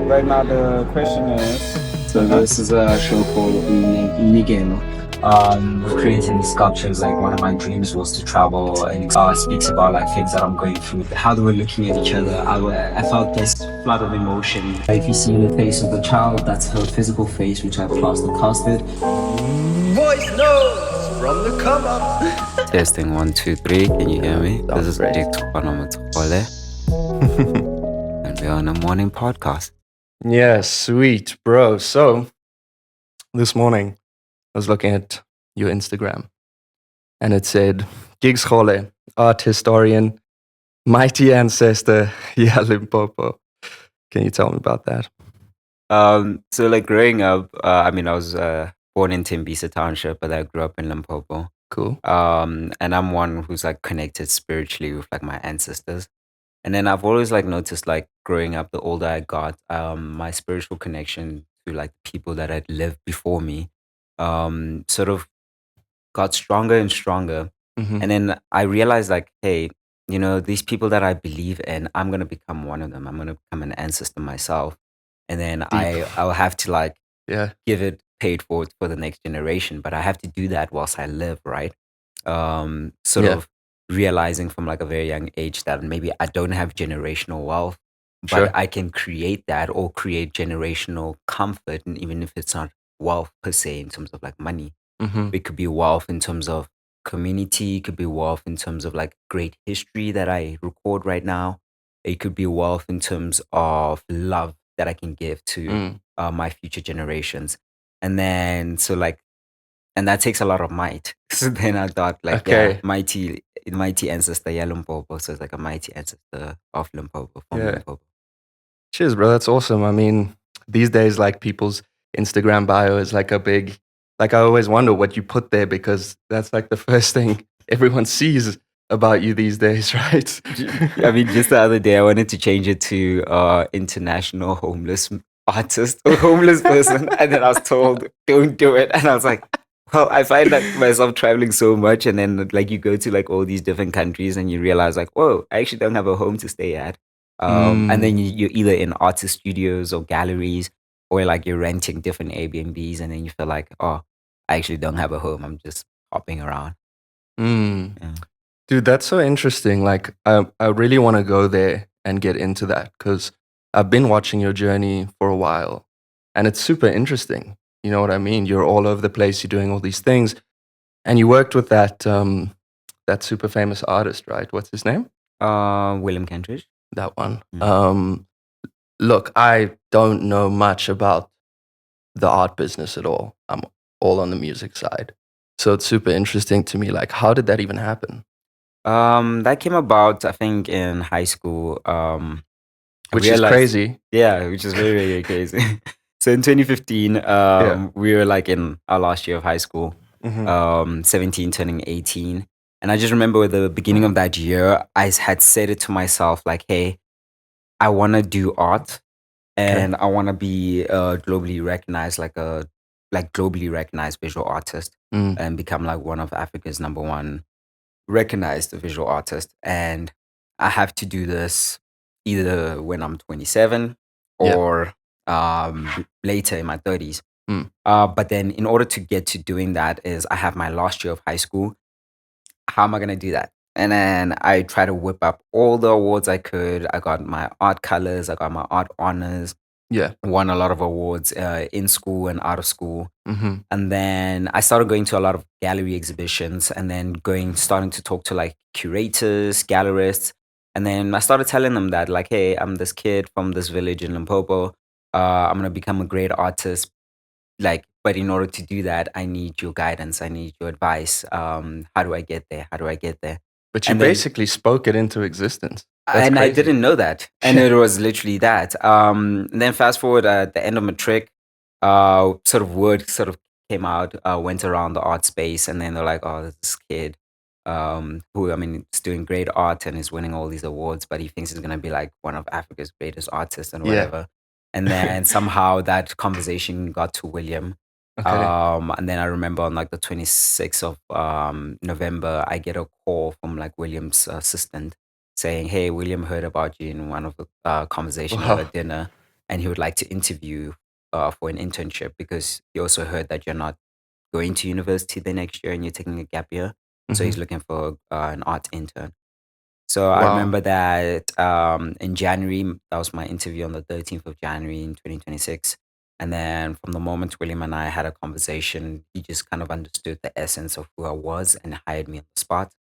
Right now, the question is. So this is a show called Nigel. We're creating sculptures. Like one of my dreams was to travel, and speaks about like things that I'm going through. How they were looking at each other. I felt this flood of emotion. If you see the face of the child, that's her physical face, which I plaster casted. Voice notes from the come up. Testing 1, 2, 3. Can you hear me? This is great. Giggs Kgole, and we're on a morning podcast. Yeah, sweet, bro. So this morning I was looking at your Instagram and it said Giggs Kgole, art historian, mighty ancestor, yeah, Limpopo. Can you tell me about that? So like growing up, I was born in Tembisa Township, but I grew up in Limpopo. Cool. And I'm one who's like connected spiritually with like my ancestors. And then I've always like noticed like growing up, the older I got, my spiritual connection to like people that had lived before me, sort of got stronger and stronger. Mhm. And then I realized like, hey, these people that I believe in, I'm gonna become one of them. I'm gonna become an ancestor myself. And then I'll have to like Yeah, give it paid for the next generation. But I have to do that whilst I live, right? Sort Yeah. of realizing from like a very young age that maybe I don't have generational wealth, Sure. but I can create that or create generational comfort. And even if it's not wealth per se in terms of like money, Mhm. it could be wealth in terms of community, it could be wealth in terms of like great history that I record right now. It could be wealth in terms of love that I can give to Mm. my future generations. And then, so like, and that takes a lot of might. So then I thought, like, yeah, Okay. mighty ancestor, yeah, Limpopo. So it's like a mighty ancestor of Limpopo, from Yeah. Limpopo. Cheers, bro. That's awesome. I mean, these days, like people's Instagram bio is like a big, like I always wonder what you put there because that's like the first thing everyone sees about you these days, right? I mean, just the other day, I wanted to change it to international homeless artist or homeless person. And then I was told, don't do it. And I was like, well, I find like myself traveling so much. And then like you go to like all these different countries and you realize like, whoa, I actually don't have a home to stay at. And then you're either in artist studios or galleries, or like you're renting different Airbnbs. And then you feel like, oh, I actually don't have a home. I'm just hopping around. Mm. Yeah. Dude, that's so interesting. Like, I really want to go there and get into that because I've been watching your journey for a while and it's super interesting. You know what I mean? You're all over the place, you're doing all these things. And you worked with that super famous artist, right? What's his name? William Kentridge. That one. Mm. Look, I don't know much about the art business at all. I'm all on the music side. So it's super interesting to me. Like, how did that even happen? That came about, I think, in high school. Which is crazy. Yeah, which is very, very crazy. So in 2015, we were like in our last year of high school, 17 turning 18. And I just remember at the beginning of that year, I had said it to myself, like, hey, I want to do art and I want to be globally recognized, like globally recognized visual artist and become like one of Africa's #1 recognized visual artist. And I have to do this either when I'm 27 or later in my 30s. But then in order to get to doing that is I have my last year of high school. How am I going to do that? And then I try to whip up all the awards I could. I got my art colors. I got my art honors. Yeah. Won a lot of awards in school and out of school. And then I started going to a lot of gallery exhibitions and then starting to talk to like curators, gallerists. And then I started telling them that like, hey, I'm this kid from this village in Limpopo. I'm going to become a great artist. Like, but in order to do that, I need your guidance. I need your advice. How do I get there? How do I get there? But you And then- basically spoke it into existence. That's and I crazy. didn't know that. And it was literally that. And then fast forward at the end of matric, sort of word sort of came out, went around the art space, and then they're like, oh, this kid who, I mean, is doing great art and is winning all these awards, but he thinks he's going to be like one of Africa's greatest artists and Yeah. whatever. And then somehow that conversation got to William. Okay. And then I remember on like the 26th of November, I get a call from like William's assistant saying, hey, William heard about you in one of the conversation Wow. over dinner. and he would like to interview for an internship because he also heard that you're not going to university the next year and you're taking a gap year. So he's Mhm. looking for an art intern. So I Wow. remember that in January, that was my interview on the 13th of January in 2026. And then from the moment William and I had a conversation, he just kind of understood the essence of who I was and hired me on the spot.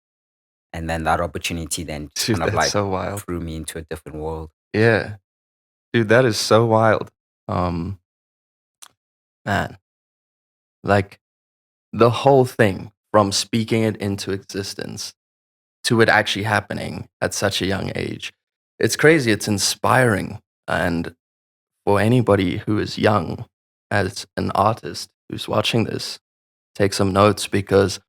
And then that opportunity then just Dude, kind of that's like so wild. threw me into a different world. Yeah. Dude, that is so wild. Um, man, like the whole thing from speaking it into existence to it actually happening at such a young age. It's crazy. It's inspiring. And for anybody who is young as an artist who's watching this, take some notes because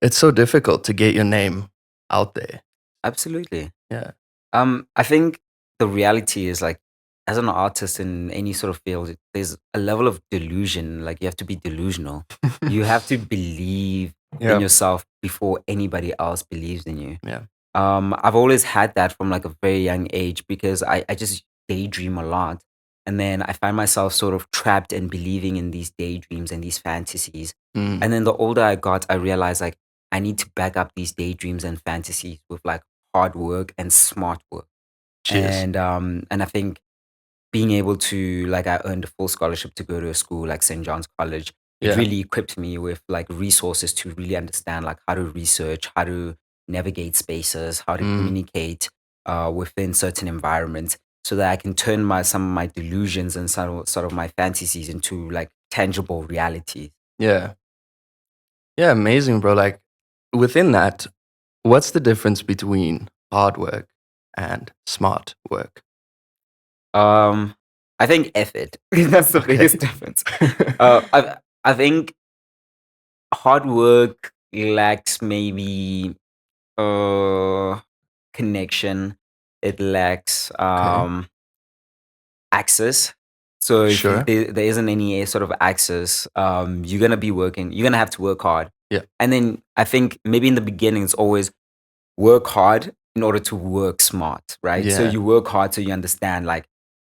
it's so difficult to get your name out there. Absolutely. Yeah. I think the reality is like, as an artist in any sort of field, there's a level of delusion. Like you have to be delusional. You have to believe in Yeah. yourself before anybody else believes in you. Yeah. I've always had that from like a very young age because I just daydream a lot. And then I find myself sort of trapped and believing in these daydreams and these fantasies. Mm. And then the older I got, I realized like I need to back up these daydreams and fantasies with like hard work and smart work. Cheers. And I think being able to like I earned a full scholarship to go to a school like St. John's College. It Yeah. really equipped me with like resources to really understand like how to research, how to navigate spaces, how to Mm. communicate within certain environments, so that I can turn my some of my delusions and sort of my fantasies into like tangible reality. Yeah. Yeah. Amazing, bro. Like within that, what's the difference between hard work and smart work? Um, I think effort. That's the Okay. biggest difference. I think hard work lacks maybe uh connection. It lacks Okay. access. So if Sure. there isn't any sort of access, you're gonna be working. You're gonna have to work hard. Yeah. And then I think maybe in the beginning it's always work hard in order to work smart, right? So Yeah. you work hard so you understand like,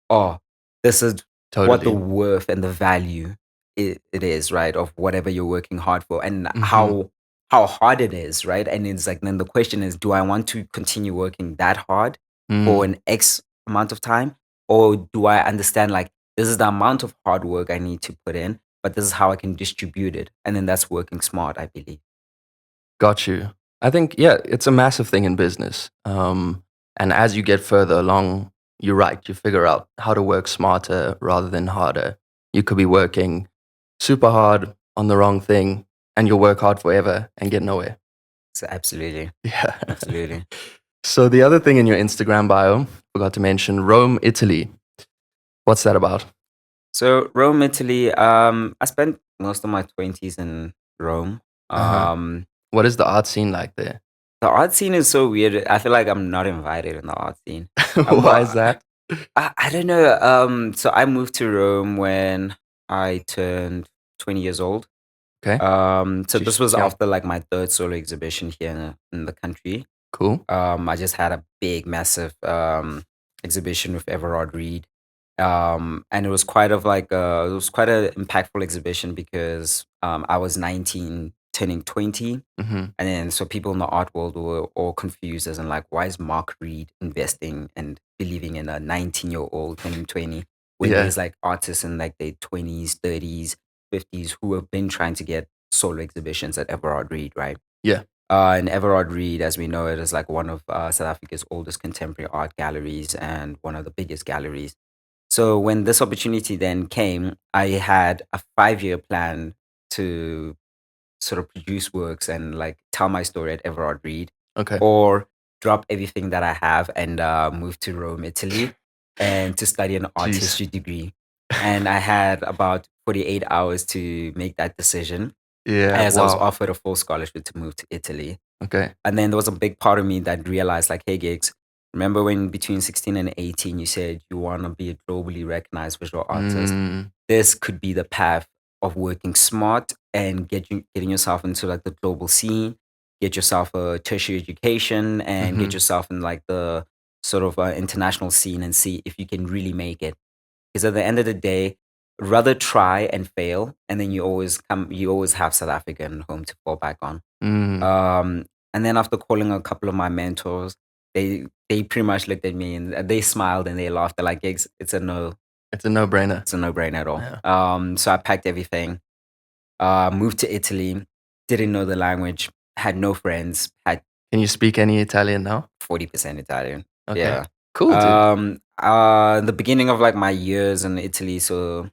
oh, this is what the Totally. worth and the value it is, right? Of whatever you're working hard for and Mm-hmm. how hard it is, right? And it's like then the question is, do I want to continue working that hard for Mm. an X amount of time? Or do I understand like this is the amount of hard work I need to put in, but this is how I can distribute it. And then that's working smart, I believe. Got you. I think, yeah, it's a massive thing in business. And as you get further along, you're right. You figure out how to work smarter rather than harder. You could be working super hard on the wrong thing and you'll work hard forever and get nowhere. So absolutely. Yeah. Absolutely. So the other thing in your Instagram bio, forgot to mention Rome, Italy. What's that about? So Rome, Italy. I spent most of my 20s in Rome. Uh-huh. Um, What is the art scene like there? the art scene is so weird. I feel like I'm not invited in the art scene. Why is Well, that? I don't know. So I moved to Rome when I turned 20 years old. Okay. So this Sheesh. was Yeah. after like my third solo exhibition here in the country. Cool. I just had a big, massive exhibition with Everard Reed. And it was quite of like it was quite an impactful exhibition because I was 19 turning 20. Mm-hmm. And then so people in the art world were all confused as in like, why is Mark Reed investing and believing in a 19-year-old turning 20 when Yeah. there's like artists in like their 20s, 30s, 50s who have been trying to get solo exhibitions at Everard Reed, right? Yeah. And Everard Reed, as we know it, is like one of South Africa's oldest contemporary art galleries and one of the biggest galleries. So when this opportunity then came, I had a 5-year plan to sort of produce works and like tell my story at Everard Reed, Okay. or drop everything that I have and move to Rome, Italy, and to study an art Jeez. history degree. And I had about 48 hours to make that decision Yeah. as I was Wow. offered a full scholarship to move to Italy. Okay. And then there was a big part of me that realized, like, hey, Giggs, remember when between 16 and 18, you said you want to be a globally recognized visual artist? Mm, This could be the path of working smart and getting yourself into like the global scene, get yourself a tertiary education and get mm-hmm. yourself in like the sort of international scene and see if you can really make it. Because at the end of the day, rather try and fail, and then you always have South Africa and home to fall back on. Mm. And then after calling a couple of my mentors, they pretty much looked at me and they smiled and they laughed. They're like, Giggs, it's a no. It's a no-brainer. It's a no-brainer at all. Yeah. So I packed everything, moved to Italy, didn't know the language, had no friends, had Can you speak any Italian now? 40% Italian. Okay. Yeah. Cool, dude. The beginning of like my years in Italy, so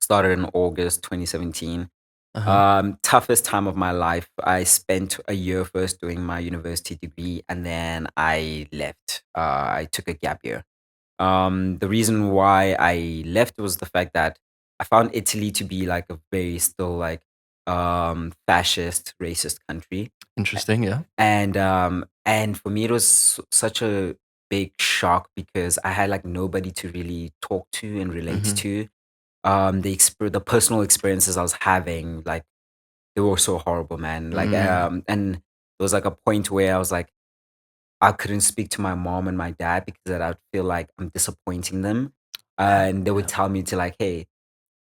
started in August 2017. Toughest time of my life. I spent a year first doing my university degree and then I left. I took a gap year. The reason why I left was the fact that I found Italy to be like a very still like fascist, racist country. Interesting, yeah. And for me it was such a big shock because I had like nobody to really talk to and relate to. The personal experiences I was having, like they were so horrible, man. Like and there was like a point where I was like I couldn't speak to my mom and my dad because that I'd feel like I'm disappointing them. And they would tell me to like, hey,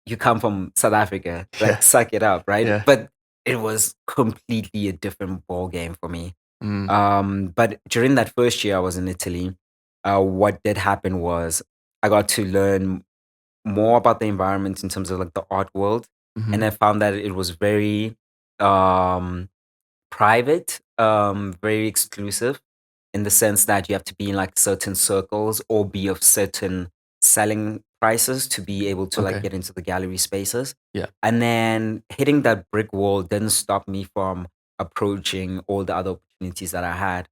you come from South Africa, like Yeah. suck it up, right? Yeah. But it was completely a different ball game for me. But during that first year I was in Italy, what did happen was I got to learn more about the environment in terms of like the art world. And I found that it was very um private, very exclusive in the sense that you have to be in like certain circles or be of certain selling prices to be able to like Okay. get into the gallery spaces. Yeah. And then hitting that brick wall didn't stop me from approaching all the other opportunities that I had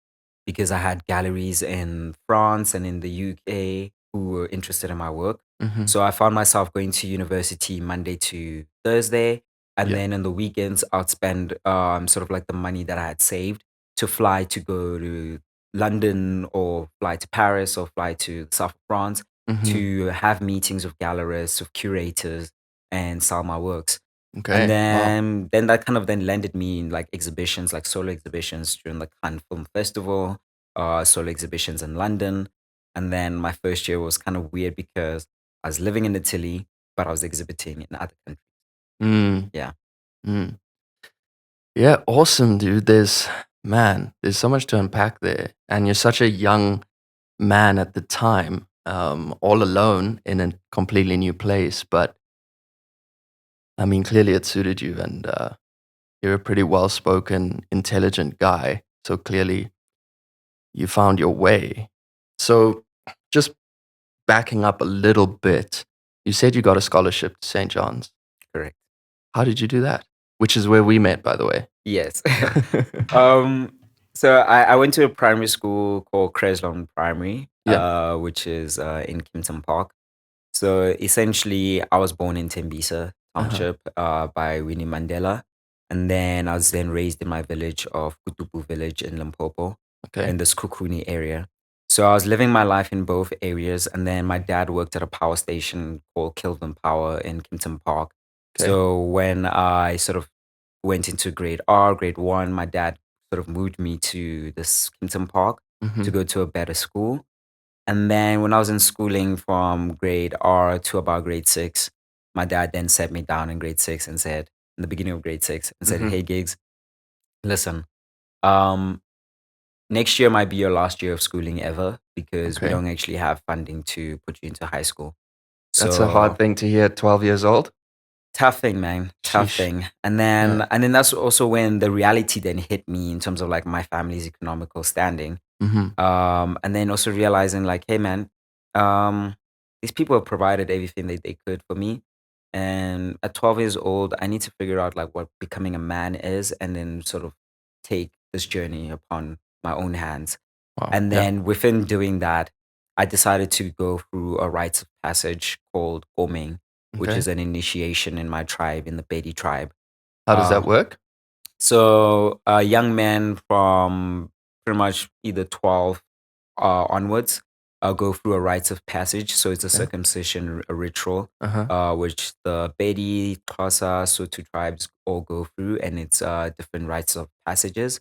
because I had galleries in France and in the UK who were interested in my work. So I found myself going to university Monday to Thursday. And Yeah. then on the weekends, I'd spend sort of like the money that I had saved to fly to go to London or fly to Paris or fly to the south of France to have meetings with gallerists, with curators, and sell my works. Okay. And Wow. then that kind of then landed me in like exhibitions, like solo exhibitions during the Cannes Film Festival, solo exhibitions in London. And then my first year was kind of weird because I was living in Italy, but I was exhibiting in other countries. Mm. Yeah. Mm. Yeah, awesome, dude. There's so much to unpack there. And you're such a young man at the time, all alone in a completely new place. But I mean, clearly it suited you, and you're a pretty well-spoken, intelligent guy. So clearly you found your way. So just backing up a little bit, you said you got a scholarship to St. John's. Correct. How did you do that? Which is where we met, by the way. Yes. So I went to a primary school called Creslon Primary, Yeah. which is in Kimpton Park. So essentially, I was born in Tembisa Township by Winnie Mandela. And then I was then raised in my village of Kutupu village in Limpopo, Okay. in the Skukuni area. So I was living my life in both areas. And then my dad worked at a power station called Kilvin Power in Kimpton Park. Okay. So when I sort of went into grade R, grade one, my dad sort of moved me to this Kimpton Park to go to a better school. And then when I was in schooling from grade R to about grade six, my dad then sat me down in grade six and said, in the beginning of grade six, and said, hey, Giggs, listen, next year might be your last year of schooling ever because we Okay. don't actually have funding to put you into high school. That's a hard thing to hear at 12 years old. Tough thing, man. Tough Sheesh. thing. And then that's also when the reality then hit me in terms of like my family's economical standing. And then also realizing like, hey man, these people have provided everything that they could for me. And at 12 years old, I need to figure out like what becoming a man is and then sort of take this journey upon my own hands. Wow. And Yeah. then within doing that, I decided to go through a rites of passage called Goming, which Okay. is an initiation in my tribe, in the Bedi tribe. How does that work? So a young man from pretty much either 12 onwards go through a rites of passage. So it's a Okay. circumcision a ritual, which the Bedi, Xhosa, Sotho tribes all go through, and it's different rites of passages.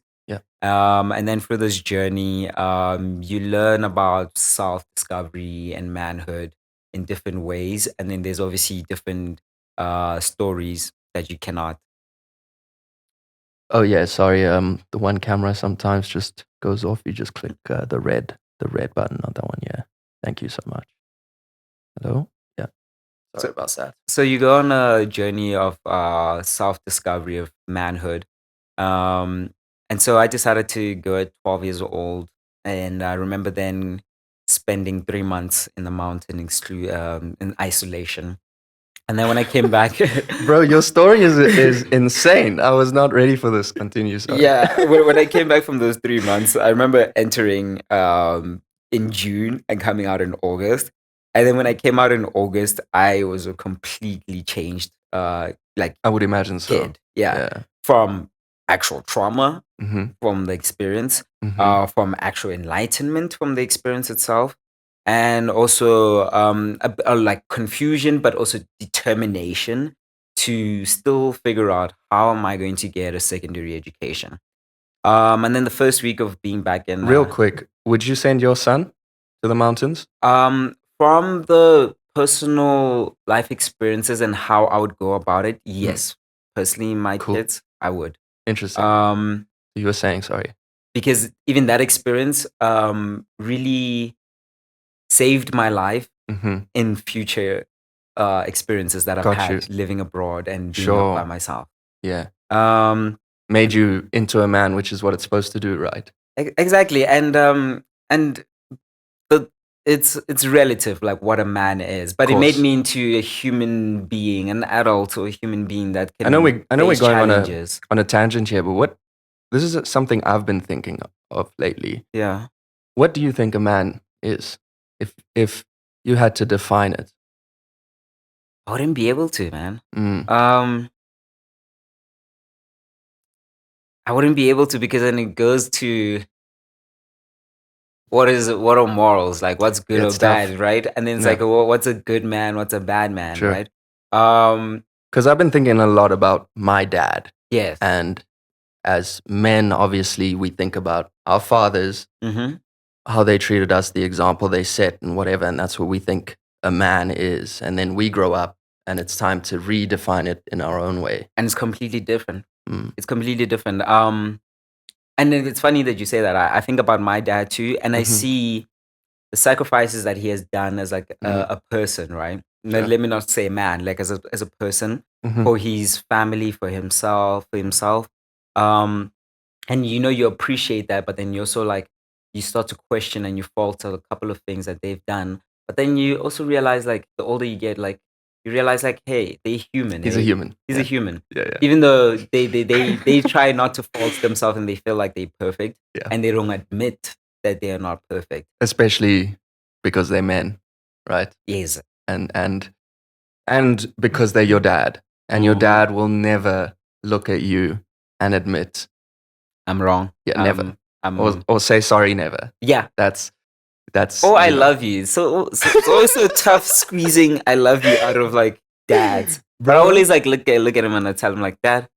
Yeah. And then through this journey, you learn about self-discovery and manhood in different ways. And then there's obviously different stories that you cannot. Oh yeah, sorry. The one camera sometimes just goes off. You just click the red button on that one. Yeah. Thank you so much. Hello. Yeah. Sorry about that. So you go on a journey of self-discovery of manhood. And so I decided to go at 12 years old. And I remember then spending 3 months in the mountain in isolation. And then when I came back, Bro, your story is insane. I was not ready for this. Continue. Sorry. yeah, when I came back from those 3 months, I remember entering in June and coming out in August. And then when I came out in August, I was a completely changed like I would imagine so. kid. Yeah. From actual trauma Mm-hmm. from the experience, Mm-hmm. from actual enlightenment from the experience itself, and also like confusion, but also determination to still figure out how am I going to get a secondary education. And then the first week of being back in Real quick, would you send your son to the mountains? From the personal life experiences and how I would go about it, yes. Personally, my Cool. kids, I would. Interesting. You were saying, sorry. Because even that experience really saved my life Mm-hmm. in future experiences that I've Got had you. living abroad and being Sure. up by myself. Yeah. Um, Made you into a man, which is what it's supposed to do, right? exactly, and the it's relative, like what a man is, but it made Course. me into a human being, an adult or a human being that can. I know we're face going challenges. on a tangent here, but this is something I've been thinking of lately. Yeah, What do you think a man is? If you had to define it. I wouldn't be able to, man. Mm. I wouldn't be able to, because then it goes to what are morals, like what's good It's or bad, tough. right? And then it's Yeah. like, well, what's a good man, what's a bad man, Sure. right? Because I've been thinking a lot about my dad, Yes. and as men, obviously, we think about our fathers, Mm-hmm. how they treated us, the example they set, and whatever, and that's what we think a man is. And then we grow up, and it's time to redefine it in our own way. And it's completely different. Mm. It's completely different. And then it's funny that you say that. I think about my dad too, and I Mhm. see the sacrifices that he has done as like a person, right? Sure. Let me not say man, like as a person, Mhm. for his family, for himself. And you appreciate that, but then you also like you start to question and you falter a couple of things that they've done. But then you also realize, like, the older you get, like, you realize, like, hey, they're human. He's a human. He's Yeah. a human. Yeah, yeah. Even though they try not to fault themselves and they feel like they're perfect, Yeah. and they don't admit that they are not perfect. Especially because they're men, right? Yes. And because they're your dad, and your Mhm. dad will never look at you and admit, I'm wrong. yeah, never, I'm or say sorry, never. yeah. That's Oh, I you know. love you. So it's always so tough squeezing "I love you" out of like dads. But I Bro. always like look at him and I tell him like, "Dad,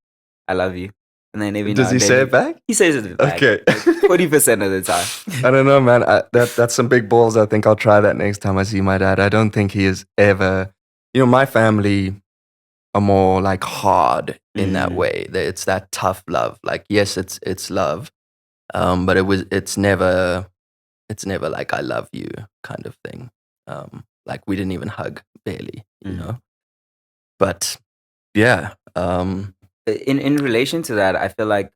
I love you." And then every Does now he and then say it back? He says it back. Okay. 40% of the time. I don't know, man. That's some big balls. I think I'll try that next time I see my dad. I don't think he is ever. My family are more like hard in that way. It's that tough love. Like, yes, it's love, but it's never like I love you kind of thing. Like we didn't even hug, barely, But yeah. In relation to that, I feel like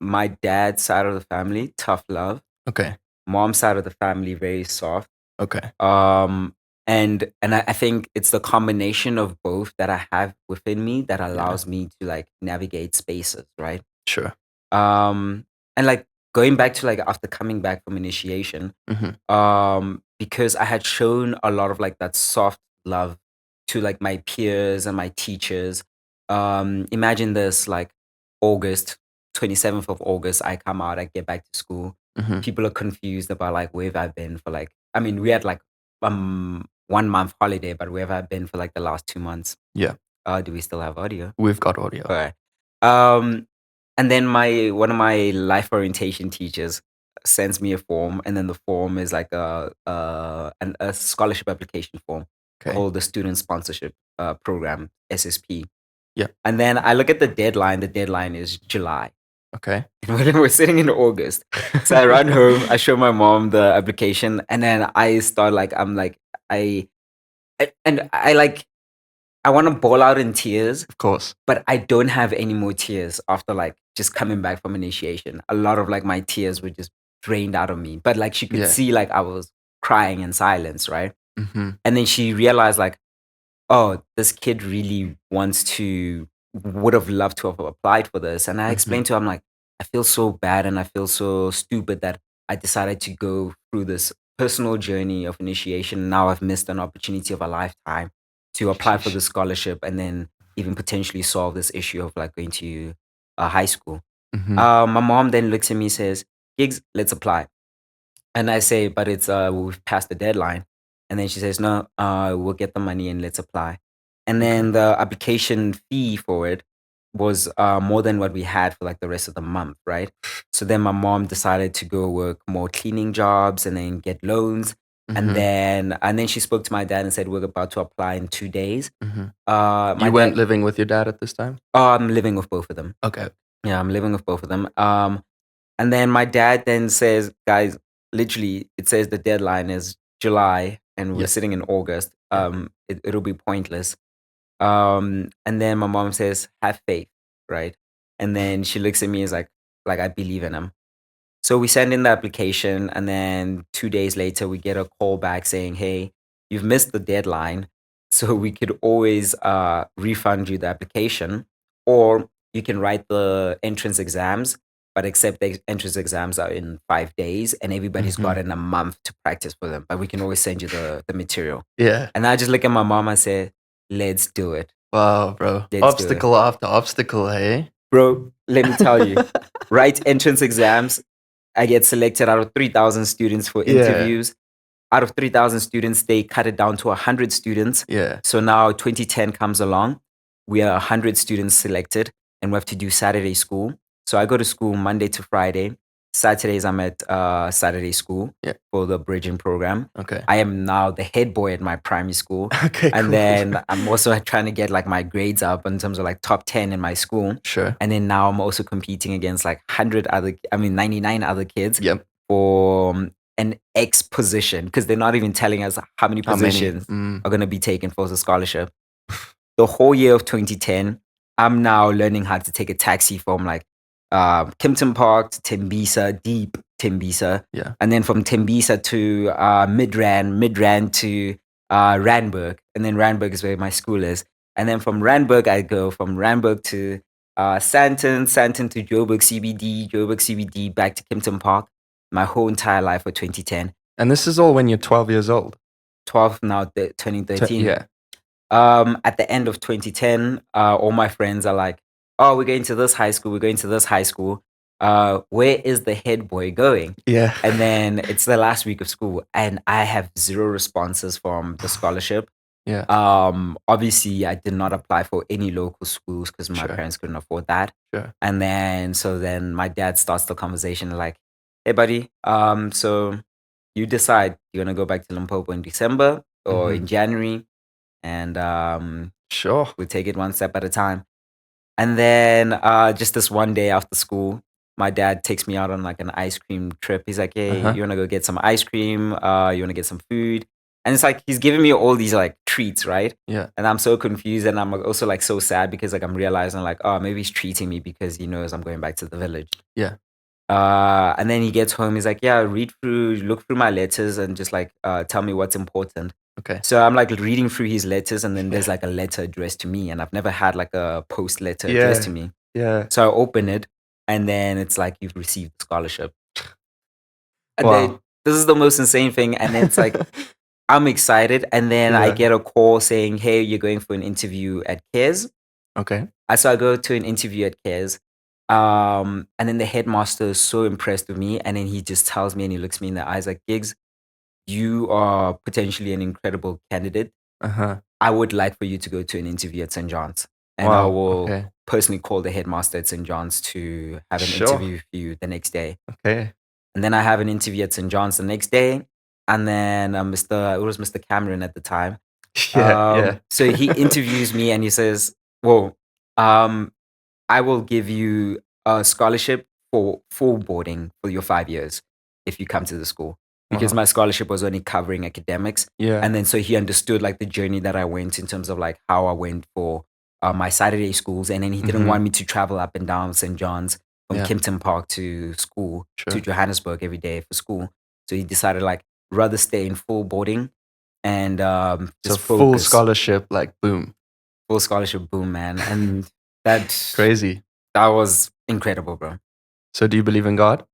my dad's side of the family, tough love. Okay. Mom's side of the family, very soft. Okay. And I think it's the combination of both that I have within me that allows me to like navigate spaces, right? Sure. And like going back to like after coming back from initiation, because I had shown a lot of like that soft love to like my peers and my teachers. Imagine this, like August 27th of August, I come out, I get back to school. Mhm. People are confused about like where have I been for like, I mean, we had like 1 month holiday, but where have I been for like the last 2 months? Yeah. Do we still have audio? We've got audio. All right. And then one of my life orientation teachers sends me a form, and then the form is like a scholarship application form Okay. called the Student Sponsorship Program, SSP. Yeah. And then I look at the deadline. The deadline is July. Okay. And we're sitting in August. So I run home, I show my mom the application, and then I start like, I want to bawl out in tears, Of course. but I don't have any more tears after like just coming back from initiation. A lot of like my tears were just drained out of me. But like she could Yeah. see like I was crying in silence, right? Mm-hmm. And then she realized like, oh, this kid really would have loved to have applied for this. And I explained to her, I'm like, I feel so bad and I feel so stupid that I decided to go through this personal journey of initiation. Now I've missed an opportunity of a lifetime to apply for the scholarship and then even potentially solve this issue of like going to high school. Mm-hmm. My mom then looks at me and says, Giggs, let's apply. And I say, but it's we've passed the deadline. And then she says, no, we'll get the money and let's apply. And then the application fee for it was more than what we had for like the rest of the month, right? So then my mom decided to go work more cleaning jobs and then get loans. Mm-hmm. And then she spoke to my dad and said, we're about to apply in 2 days. Mm-hmm. You weren't living with your dad at this time? I'm living with both of them. Okay. Yeah, I'm living with both of them. And then my dad then says, guys, literally, it says the deadline is July and we're sitting in August. It'll be pointless. And then my mom says, have faith, right? And then she looks at me as like I believe in him. So we send in the application, and then 2 days later, we get a call back saying, hey, you've missed the deadline. So we could always refund you the application, or you can write the entrance exams, but except the entrance exams are in 5 days, and everybody's gotten a month to practice for them. But we can always send you the material. Yeah. And I just look at my mom and say, let's do it. Wow, bro. Let's do Obstacle after obstacle, hey? Bro, let me tell you, write entrance exams. I get selected out of 3,000 students for interviews. Out of 3,000 students, they cut it down to 100 students. Yeah. So now 2010 comes along. We are 100 students selected, and we have to do Saturday school. So I go to school Monday to Friday. Saturdays, I'm at Saturday school for the bridging program. Okay. I am now the head boy at my primary school. Okay, And cool. then I'm also trying to get like my grades up in terms of like top 10 in my school. Sure. And then now I'm also competing against like 99 other kids Yep. for an X position, because they're not even telling us how many positions are going to be taken for the scholarship. The whole year of 2010, I'm now learning how to take a taxi from like Kempton Park to Tembisa, deep Tembisa. Yeah. And then from Tembisa to Midrand to Randburg. And then Randburg is where my school is. And then from Randburg, I go from Randburg to Sandton to Joburg CBD, back to Kempton Park. My whole entire life for 2010. And this is all when you're 12 years old? 12 now, turning 13. Yeah. At the end of 2010, all my friends are like, oh, we're going to this high school, where is the head boy going? Yeah. And then it's the last week of school, and I have 0 responses from the scholarship. Yeah. Obviously, I did not apply for any local schools because my parents couldn't afford that. Sure. And then my dad starts the conversation like, hey, buddy, so you decide you're going to go back to Limpopo in December or in January, and Sure. we take it one step at a time. And then just this one day after school, my dad takes me out on like an ice cream trip. He's like, hey, you want to go get some ice cream? You want to get some food? And it's like he's giving me all these like treats, right? Yeah. And I'm so confused, and I'm also like so sad because like I'm realizing like, oh, maybe he's treating me because he knows I'm going back to the village. Yeah. And then he gets home. He's like, yeah, look through my letters and just like tell me what's important. Okay. So I'm like reading through his letters, and then there's like a letter addressed to me, and I've never had like a post letter addressed to me. Yeah. So I open it, and then it's like, you've received the scholarship. And Wow. then this is the most insane thing. And then it's like, I'm excited. And then I get a call saying, hey, you're going for an interview at CARES. Okay. So I go to an interview at CARES. And then the headmaster is so impressed with me. And then he just tells me, and he looks me in the eyes like, Giggs, you are potentially an incredible candidate. I would like for you to go to an interview at St. John's. and I Wow. will Okay. personally call the headmaster at St. John's to have an Sure. interview with you the next day. Okay. And then I have an interview at St. John's the next day. And then it was Mr. Cameron at the time. Yeah. So he interviews me and he says, well, I will give you a scholarship for full boarding for your 5 years if you come to the school. Because my scholarship was only covering academics. Yeah. And then so he understood like the journey that I went in terms of like how I went for my Saturday schools. And then he didn't want me to travel up and down St. John's from Yeah. Kempton Park to school, to Sure. Johannesburg every day for school. So he decided like rather stay in full boarding and So just full focus. scholarship, like boom. Full scholarship, boom, man. And that Crazy. that was incredible, bro. So do you believe in God?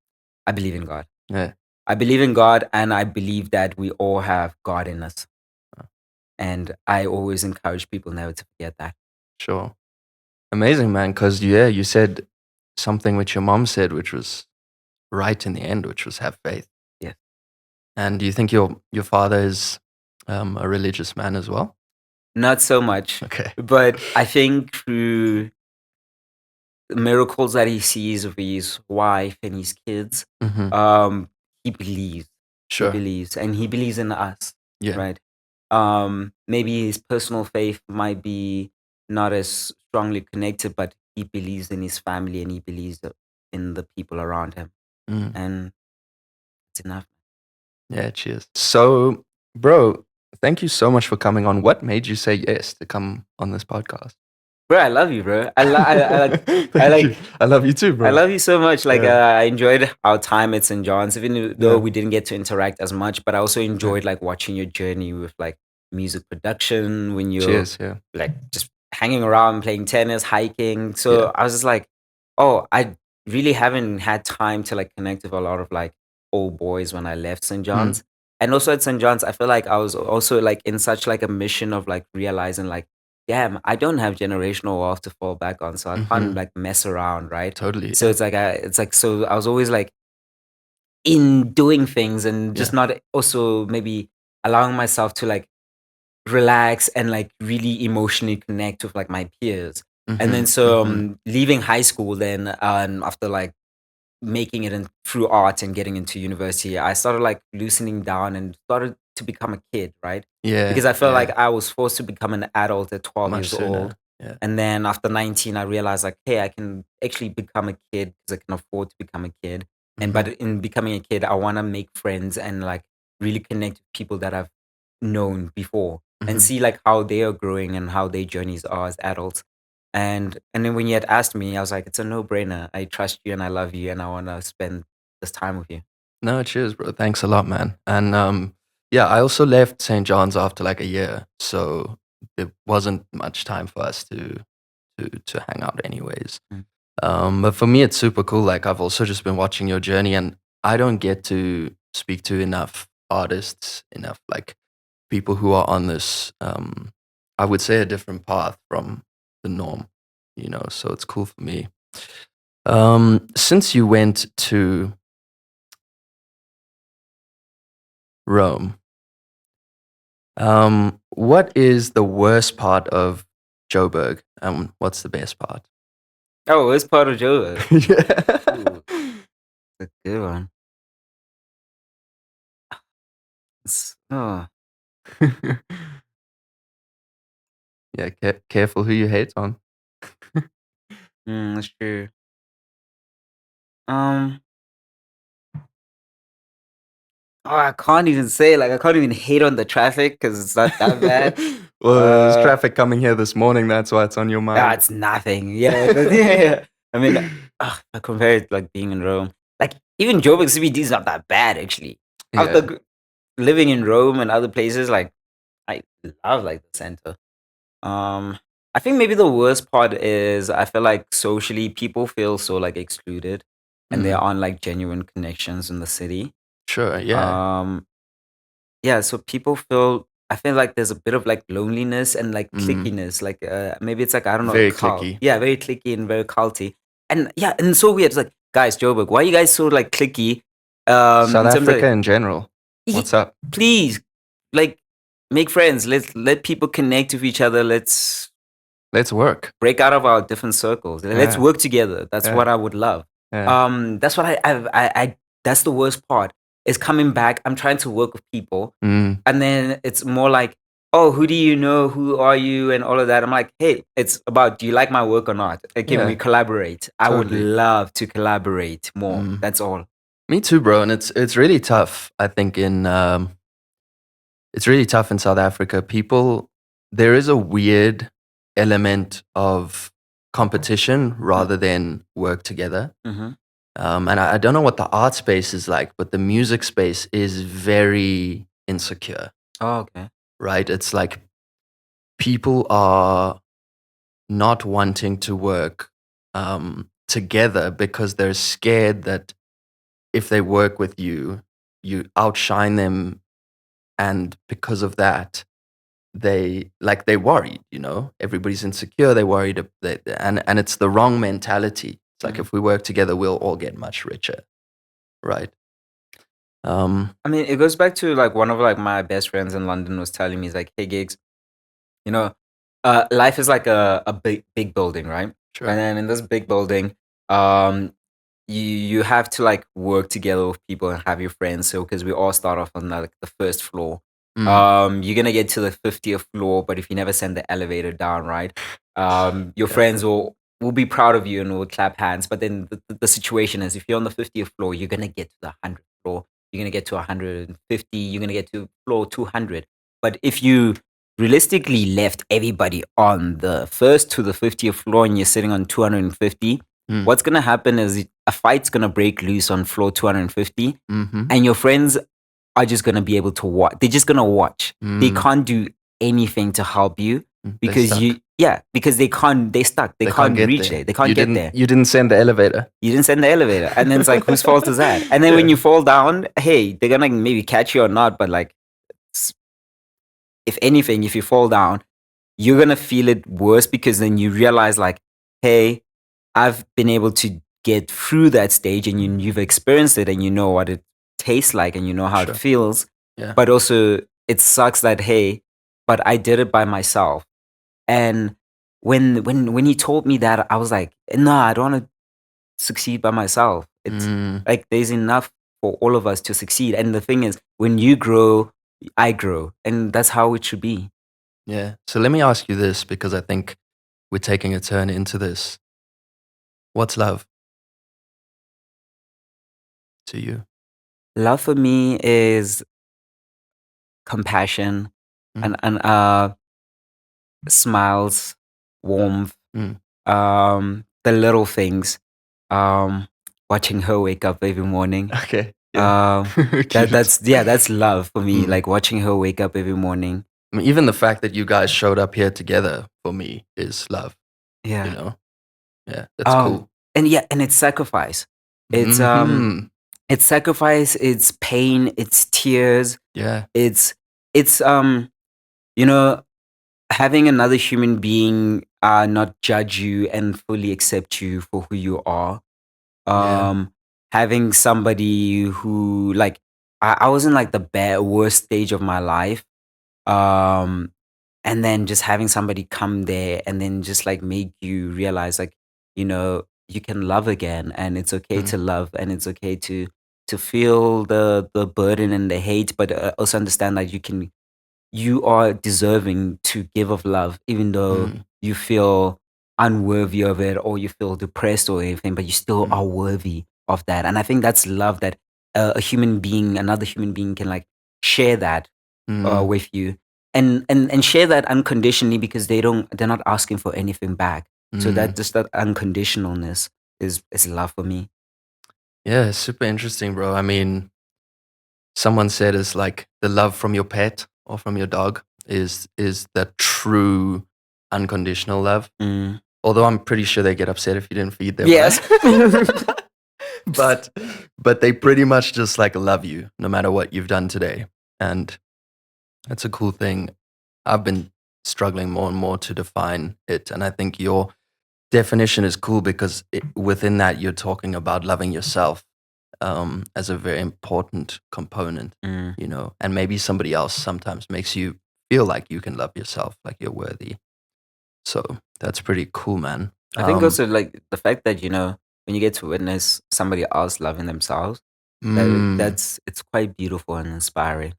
I believe in God. Yeah. I believe in God, and I believe that we all have God in us. And I always encourage people never to forget that. Sure. Amazing, man. Because you said something which your mom said, which was right in the end, which was have faith. Yes. And do you think your father is a religious man as well? Not so much, Okay. but I think through the miracles that he sees of his wife and his kids, he believes. Sure. He believes, and he believes in us. Yeah. Right. Maybe his personal faith might be not as strongly connected, but he believes in his family and he believes in the people around him, and it's enough. Yeah, cheers. So, bro, thank you so much for coming on. What made you say yes to come on this podcast? Bro, I love you, bro. I Thank you. I love you too, bro. I love you so much. Like, Yeah. I enjoyed our time at St. John's, even though we didn't get to interact as much. But I also enjoyed like watching your journey with like music production when you're Cheers. Yeah. like just hanging around, playing tennis, hiking. So I was just like, oh, I really haven't had time to like connect with a lot of like old boys when I left St. John's. And also at St. John's, I feel like I was also like in such like a mission of like realizing like, damn, I don't have generational wealth to fall back on, so I can't like mess around, right? Totally. So it's like so I was always like in doing things and just not also maybe allowing myself to like relax and like really emotionally connect with like my peers. And then so leaving high school then after like making it in through art and getting into university, I started like loosening down and started to become a kid, right? Yeah. Because I felt like I was forced to become an adult at 12 Much years sooner. old. Yeah. And then after 19, I realized like, hey, I can actually become a kid because I can afford to become a kid. And but in becoming a kid, I want to make friends and like really connect with people that I've known before and see like how they are growing and how their journeys are as adults. And then when you had asked me, I was like, it's a no-brainer. I trust you and I love you and I want to spend this time with you. No, cheers, bro. Thanks a lot, man. And I also left St. John's after like a year, so it wasn't much time for us to hang out, anyways. But for me, it's super cool. Like I've also just been watching your journey, and I don't get to speak to enough artists, enough like people who are on this, I would say, a different path from the norm, so it's cool for me. Since you went to Rome, what is the worst part of Joburg and what's the best part? Oh, it's part of Joburg. Yeah. Ooh, that's a good one. Oh, Yeah, careful who you hate on. that's true. Oh, I can't even say like I can't even hate on the traffic because it's not that bad. Well, there's traffic coming here this morning. That's why it's on your mind. It's nothing. Yeah, yeah. I mean, I compare it like being in Rome. Like even Joburg CBD is not that bad actually. After living in Rome and other places, like I love like the center. I think maybe the worst part is I feel like socially people feel so like excluded, and there aren't like genuine connections in the city. Sure, yeah. Yeah, so I feel like there's a bit of like loneliness and like clickiness. Like maybe it's like I don't know, Very cult. clicky. Yeah, very clicky and very culty. And yeah, and so weird. It's like, guys, Joburg, why are you guys so like clicky? South in terms of, Africa in general. What's up? please, like make friends. Let people connect with each other. Let's Let's work. break out of our different circles. Let's Yeah. work together. That's Yeah. what I would love. Yeah. That's what I that's the worst part is coming back. I'm trying to work with people, Mm. and then it's more like, oh, who do you know? Who are you? And all of that. I'm like, hey, it's about, do you like my work or not? Can we Yeah. collaborate? I would Totally. love to collaborate more. Mm. That's all. Me too, bro. And it's really tough. I think it's really tough in South Africa. There is a weird element of competition rather than work together. Mm-hmm. And I don't know what the art space is like, but the music space is very insecure, Oh, okay. right? It's like people are not wanting to work together because they're scared that if they work with you, you outshine them, and because of that, they're worried. Everybody's insecure. They're worried, and it's the wrong mentality. It's like if we work together, we'll all get much richer, right? I mean, it goes back to like one of like my best friends in London was telling me, he's like, hey, Giggs, you know, life is like a big building, right? Sure. And then in this big building, um, you have to like work together with people and have your friends. So because we all start off on like the first floor, you're gonna get to the 50th floor, but if you never send the elevator down, right, your friends will be proud of you and will clap hands. But then the situation is, if you're on the 50th floor, you're gonna get to the 100th floor. You're gonna get to 150. You're gonna get to floor 200. But if you realistically left everybody on the first to the 50th floor and you're sitting on 250, what's going to happen is a fight's going to break loose on floor 250, and your friends are just going to be able to watch. They're just going to watch. They can't do anything to help you because because they're stuck. They can't reach there. They can't get there. You didn't send the elevator. You didn't send the elevator. And then it's like, whose fault is that? And then when you fall down, hey, they're going to maybe catch you or not, but like, if anything, if you fall down, you're going to feel it worse because then you realize like, hey, I've been able to get through that stage, and you've experienced it, and you know what it tastes like, and you know how it feels. Yeah. But also it sucks that, hey, but I did it by myself. And when he told me that, I was like, no, I don't want to succeed by myself. It's like there's enough for all of us to succeed. And the thing is, when you grow, I grow, and that's how it should be. Yeah. So let me ask you this, because I think we're taking a turn into this. What's love to you? Love for me is compassion and smiles, warmth, the little things. Watching her wake up every morning. Okay. Yeah. That's love for me. Like watching her wake up every morning. I mean, even the fact that you guys showed up here together for me is love. Yeah. Yeah, that's cool. And it's sacrifice. It's it's sacrifice, it's pain, it's tears. Yeah. It's having another human being not judge you and fully accept you for who you are. Having somebody who like I was in like the worst stage of my life. And then just having somebody come there and then just like make you realize like, you can love again, and it's okay to love, and it's okay to feel the burden and the hate, but also understand that you are deserving to give of love, even though you feel unworthy of it or you feel depressed or anything, but you still are worthy of that. And I think that's love, that another human being can like share that with you and share that unconditionally, because they're not asking for anything back. So that just that unconditionalness is love for me. Yeah, super interesting, bro. I mean, someone said it's like the love from your pet or from your dog is the true unconditional love. Although I'm pretty sure they get upset if you didn't feed them. Yes. Right? but they pretty much just like love you no matter what you've done today. And that's a cool thing. I've been struggling more and more to define it. And I think your definition is cool because within that, you're talking about loving yourself as a very important component, and maybe somebody else sometimes makes you feel like you can love yourself, like you're worthy. So that's pretty cool, man. I think also like the fact that when you get to witness somebody else loving themselves, it's quite beautiful and inspiring.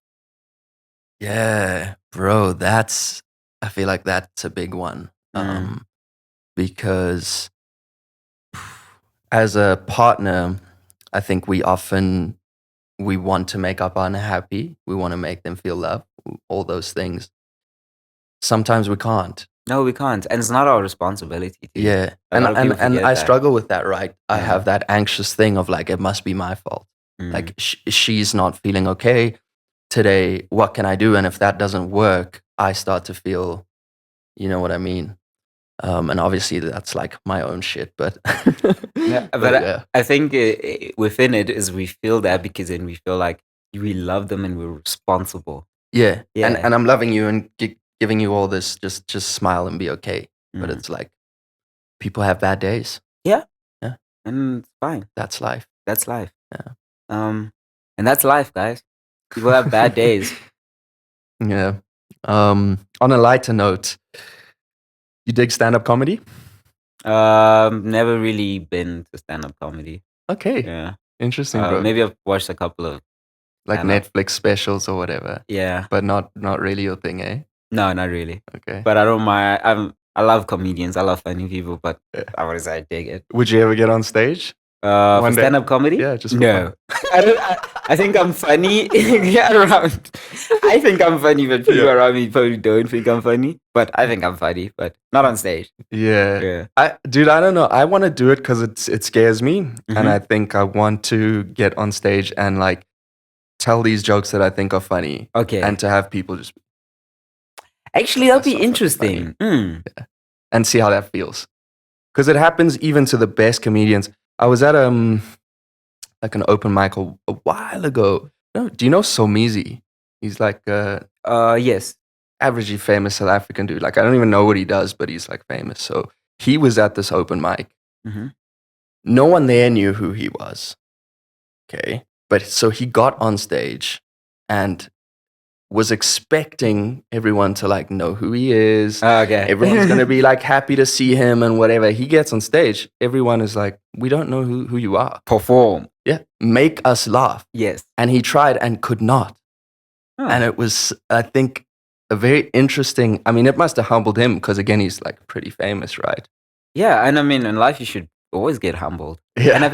Yeah, bro, I feel like that's a big one. Because as a partner, I think we want to make our partner happy. We want to make them feel loved, all those things. Sometimes we can't. No, we can't. And it's not our responsibility to. Yeah. A lot of people And forget I that. struggle with that, right? I Yeah. have that anxious thing of like, it must be my fault. Like she's not feeling okay today. What can I do? And if that doesn't work, I start to feel, you know what I mean? And obviously that's like my own shit, but Yeah, but I think within it is we feel that because then we feel like we love them and we're responsible. Yeah. Yeah. And I'm loving you and giving you all this, just smile and be okay. But it's like people have bad days. Yeah. Yeah. And it's fine. That's life. That's life. Yeah. And that's life, guys. People have bad days. Yeah. On a lighter note, you dig stand-up comedy? Never really been to stand-up comedy. Okay. Yeah. Interesting, bro. Maybe I've watched a couple of like stand-up. Netflix specials or whatever. Yeah. But not really your thing, eh? No, not really. Okay. But I don't mind. I love comedians. I love funny people, but I would say I dig it. Would you ever get on stage? For stand-up comedy? Yeah, just for no. I think I'm funny. around. I think I'm funny, but people around me probably don't think I'm funny. But I think I'm funny, but not on stage. Yeah. I don't know. I want to do it because it scares me, and I think I want to get on stage and like tell these jokes that I think are funny. Okay. And to have people just actually that'll be interesting. Yeah. And see how that feels, because it happens even to the best comedians. I was at like an open mic a while ago. Do you know Somizi? He's like yes, averagely famous South African dude. Like I don't even know what he does, but he's like famous. So he was at this open mic. No one there knew who he was. Okay, but so he got on stage and was expecting everyone to like know who he is. Okay. Everyone's gonna be like happy to see him and whatever. He gets on stage, everyone is like, we don't know who you are. Perform. Yeah. Make us laugh. Yes. And he tried and could not. And it was, I think, a very interesting, I mean, it must have humbled him because again, he's like pretty famous, right? Yeah. And I mean, in life, you should always get humbled. Yeah. And I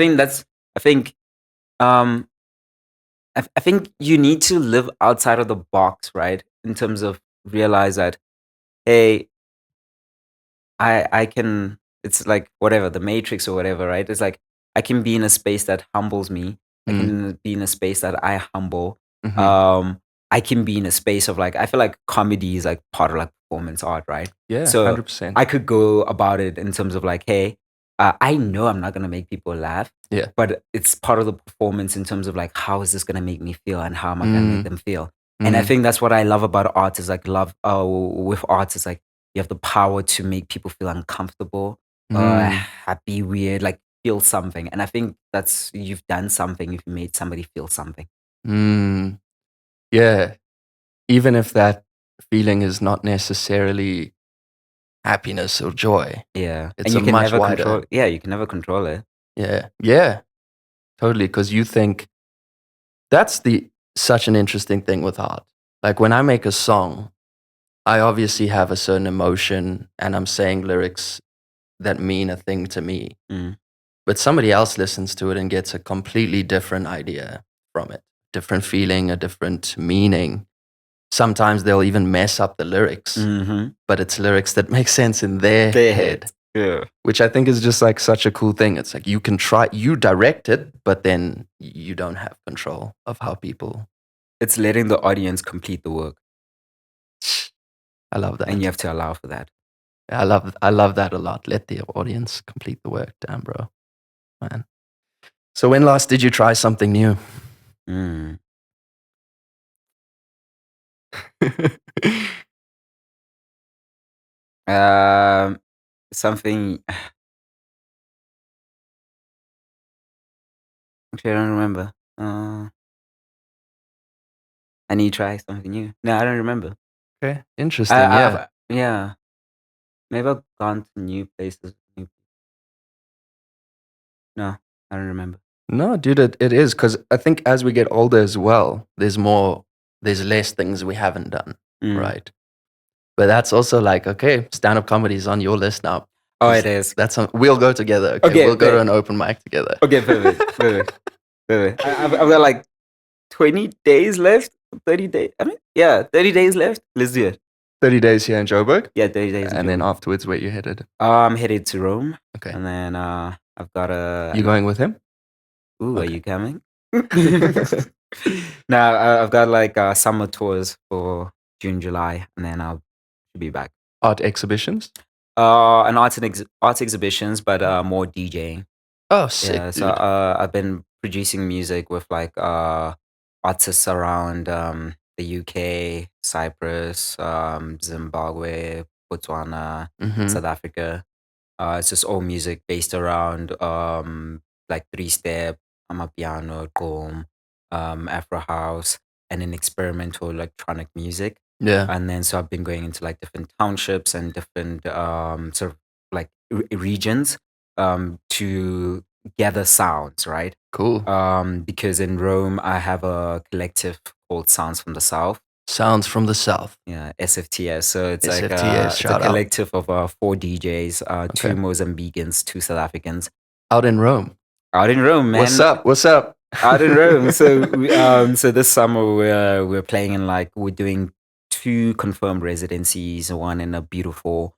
think you need to live outside of the box, right? In terms of realize that, hey, I can, it's like whatever, the Matrix or whatever, right? It's like, I can be in a space that humbles me. I can be in a space that I humble. I can be in a space of like, I feel like comedy is like part of like performance art, right? Yeah, so 100%. I could go about it in terms of like, hey, I know I'm not going to make people laugh. Yeah. But it's part of the performance in terms of like, how is this going to make me feel and how am I going to make them feel? And I think that's what I love about art is like with art is like you have the power to make people feel uncomfortable, happy, weird, like feel something. And I think that's, you've done something if you made somebody feel something. Yeah. Even if that feeling is not necessarily happiness or joy. Yeah. It's and you a can much never wider. control. Yeah, you can never control it. Yeah. Yeah. Totally. Because you think that's such an interesting thing with art. Like when I make a song, I obviously have a certain emotion and I'm saying lyrics that mean a thing to me. But somebody else listens to it and gets a completely different idea from it, different feeling, a different meaning. Sometimes they'll even mess up the lyrics, but it's lyrics that make sense in their head. Yeah. Which I think is just like such a cool thing. It's like you can you direct it, but then you don't have control of how people. It's letting the audience complete the work. I love that. And you have to allow for that. I love that a lot. Let the audience complete the work. Damn, bro. Man. So when last did you try something new? Something. Actually, I don't remember. I need to try something new. No, I don't remember. Okay, interesting. Yeah. Yeah. Maybe I've gone to new places. No, I don't remember. No, dude, it is because I think as we get older as well, there's less things we haven't done, right? But that's also like, okay, stand-up comedy is on your list now. Oh, it is. We'll go together. Okay, we'll go to an open mic together. Okay, perfect. I've got like 20 days left. 30 days. 30 days left. Let's do it. 30 days here in Joburg? Yeah, 30 days. And then afterwards, where you headed? I'm headed to Rome. Okay. And then I've got a... You going with him? Ooh, okay. Are you coming? Now, I've got like summer tours for June, July, and then I'll be back. Art exhibitions? And arts exhibitions, but more DJing. Oh, sick, yeah, so I've been producing music with like artists around the UK, Cyprus, Zimbabwe, Botswana, South Africa. It's just all music based around like 3-step, amapiano, gqom, Afro house, and then experimental electronic music. Yeah. And then so I've been going into like different townships and different sort of like regions to gather sounds, right? Cool. Because in Rome I have a collective called Sounds from the South. Sounds from the South. Yeah, SFTS. So it's SFTS, like it's a collective out. of 4 DJs, 2 Mozambicans, 2 South Africans. Out in Rome. Out in Rome, man. What's up? Out in Rome. So so this summer we're playing in like we're doing 2 confirmed residencies, one in a beautiful